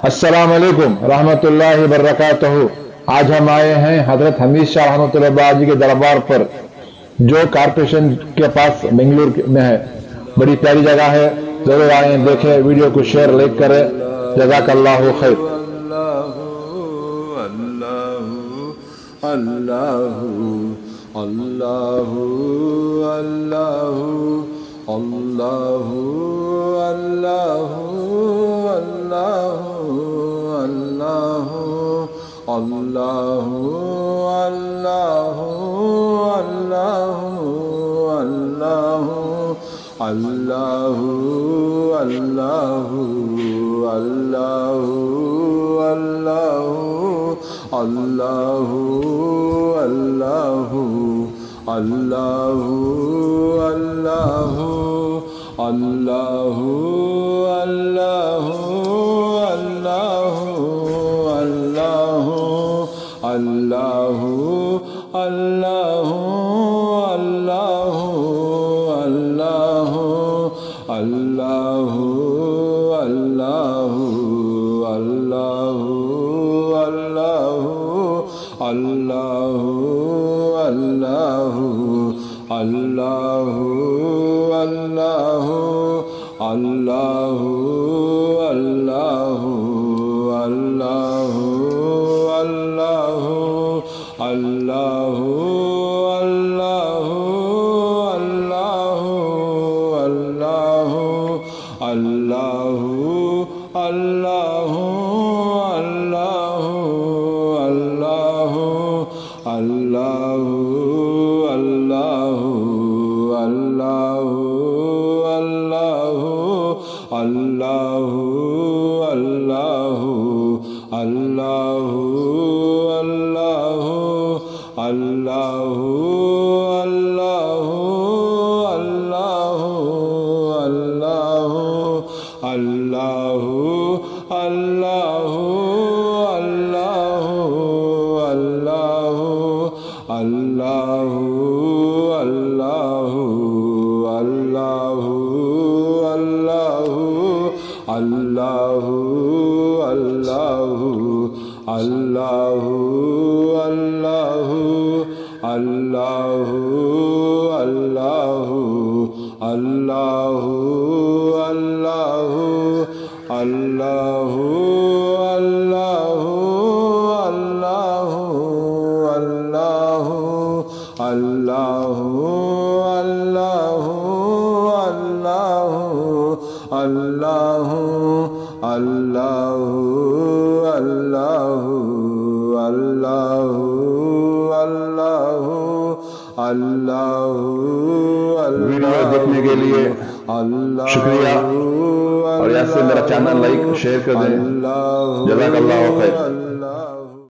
अस्सलाम वालेकुम रहमतुल्लाहि व बरकातहू। आज हम आए हैं हजरत हमीद शाह रहमतुल्लाह जी के दरबार पर, जो कारपोरेशन के पास बेंगलुरु में है। बड़ी प्यारी जगह है, जरूर आए, देखें, वीडियो को शेयर लाइक करें। जज़ाकल्लाहु खैर। वीडियो देखने के लिए शुक्रिया, और ऐसे मेरा चैनल लाइक शेयर कर दें। जज़ाकल्लाहु खैर।